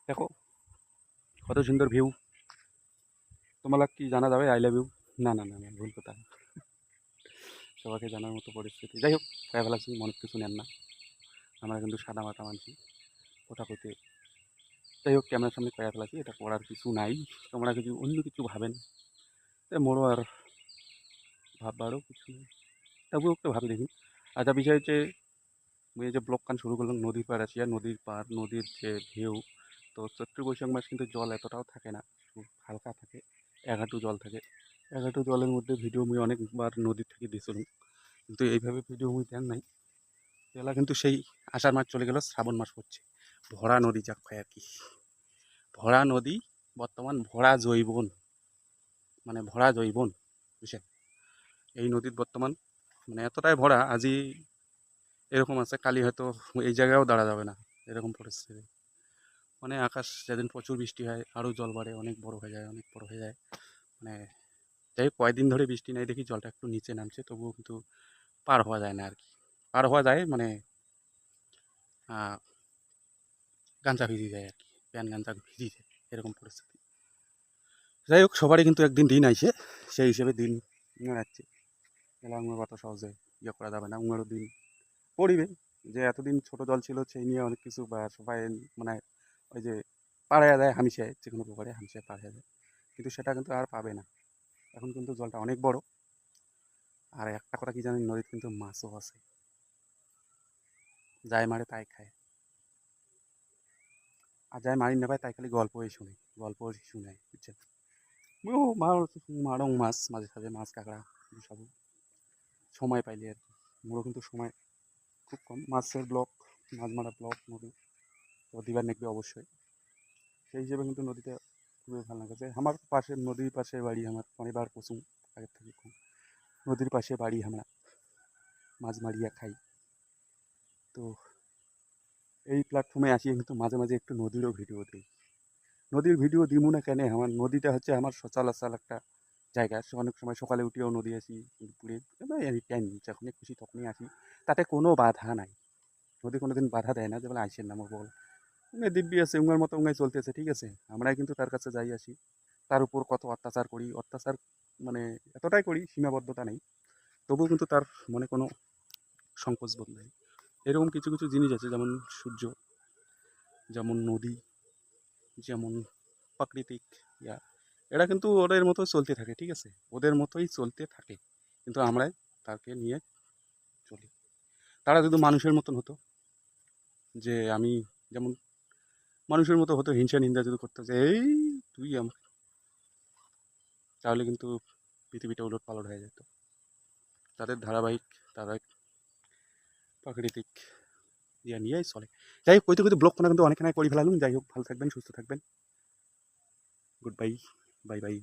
দেখো কত সুন্দর ভিউ। তোমার কি জানা যাবে আই লাভ ইউ? না না না না, ভুল কথা। সবাইকে জানার মতো পরিস্থিতি। যাই হোক, কয়ে ফেলাছি, মনে কিছু নেন না। আমরা কিন্তু সাদা মাটা মানছি, কথা কইতে। যাই হোক, ক্যামেরার সামনে কয়ে ফেলাছি, এটা করার কিছু নাই। তোমরা যদি অন্য কিছু ভাবেন তাই মোড়ো আর ভাববারও কিছু নেই, তবুও একটু ভাবি দেখি। আচ্ছা, বিষয় হচ্ছে আমি এই যে ব্লগ কান শুরু করলাম নদীর পাড় আসিয়া, নদীর পাড়, নদীর যে ঢেউ। তো চৈত্র বৈশাখ মাস কিন্তু জল এতটাও থাকে না, খুব হালকা থাকে, এক হাঁটু জল থাকে। এক হাঁটু জলের মধ্যে ভিডিও মুই অনেকবার নদীর থেকে দিয়েছিলাম, কিন্তু এইভাবে ভিডিও মুই দেন নাই। এলা কিন্তু সেই আষাঢ় মাস চলে গেল, শ্রাবণ মাস পড়ছে, ভরা নদী যাক হয় আর কি। ভরা নদী, বর্তমান ভরা জৈবন, মানে ভরা জৈবন, বুঝছেন? এই নদীর বর্তমান মানে এতটাই ভরা, আজি এরকম আছে, কালি হয়তো এই জায়গায়ও দাঁড়া যাবে না, এরকম পরিস্থিতি। মানে আকাশ যেদিন প্রচুর বৃষ্টি হয় আরও জল বাড়ে, অনেক বড় হয়ে যায়, অনেক বড় হয়ে যায়। মানে যাই হোক, কয়েকদিন ধরে বৃষ্টি নাই দেখি জলটা একটু নিচে নামছে, তবুও কিন্তু পার হওয়া যায় না আর কি। পার হওয়া যায় মানে গাঞ্জা ভিজে যায় আর কি, প্যান গাঞ্জা ভিজে যায়, এরকম পরিস্থিতি। যাই হোক, সবারই কিন্তু একদিন দিন আইছে, সেই হিসেবে দিন যাচ্ছে। এলা উঙের কত সহজে ইয়ে করা যাবে না, উঙেরও দিন পড়িবে। যে এতদিন ছোট জল ছিল সেই নিয়ে অনেক কিছু বা সবাই মানে ওই যে পাড়ায় যায় হামিশায়, যে কোনো প্রকারে হামিশায় পাড়ায় যায়, কিন্তু সেটা কিন্তু আর পাবে না। এখন কিন্তু জলটা অনেক বড়। আর একটা কথা কি জানেন, নদীতে কিন্তু মাছও আছে, যায় মারে তাই খায়, আর যায় মারি না পায় তাই খালি গল্পই শুনে, গল্প শুনে, বুঝছেন? ও মারং মাছ মাঝে সাঝে, মাছ কাঁকড়া সব সময় পাইলে আর কি। মোরও কিন্তু সময় খুব কম, মাছের ব্লক, মাছ মারা ব্লক নদী, তো দিবার নেকবে অবশ্যই। সেই হিসেবে কিন্তু নদীতে খুবই ভালো লাগছে। আমার পাশে নদীর পাশে বাড়ি, আমার অনেকবার পছন্দ আগের থেকে খুব। নদীর পাশে বাড়ি, আমরা মাছ মারিয়া খাই। তো এই প্ল্যাটফর্মে আসিয়ে কিন্তু মাঝে মাঝে একটু নদীরও ভিডিও দিই। নদীর ভিডিও দিমু না কেন, আমার নদীটা হচ্ছে আমার সচরাচর একটা জায়গা। অনেক সময় সকালে উঠেও নদী আসি, দুপুরে এনি টাইম যখনই খুশি তখনই আসি, তাতে কোনো বাধা নাই। নদী কোনোদিন বাধা দেয় না যে বলে আইসেন না, আমার বল উঙ্গে দিব্যি আছে, উঙ্গের মতো উঙ্গাই চলতেছে, ঠিক আছে। আমরাই কিন্তু তার কাছে যাই আসি, তার উপর কত অত্যাচার করি, অত্যাচার মানে এতটাই করি, সীমাবদ্ধতা নেই। তবুও কিন্তু তার মনে কোনো সংকোচ বোধ নেই। এরকম কিছু কিছু জিনিস আছে, যেমন সূর্য, যেমন নদী, যেমন প্রাকৃতিক ইয়া, এরা কিন্তু ওদের মতো চলতে থাকে, ঠিক আছে, ওদের মতোই চলতে থাকে, কিন্তু আমরাই তাকে নিয়ে চলি। তারা যদি মানুষের মতন হতো, যে আমি যেমন মানুষের মতো হতো, হিংসা নিন্দা যদি করতো যে এই তুই আমার, তাহলে কিন্তু পৃথিবীটা উলট পালট হয়ে যেত। তাদের ধারাবাহিক, তারা প্রাকৃতিক ইয়া নিয়েই চলে। যাই হোক, কইতে কইতে ব্লগ কিন্তু অনেক নাই করে ফেলালুম। যাই হোক, ভালো থাকবেন, সুস্থ থাকবেন। Good bye, bye bye.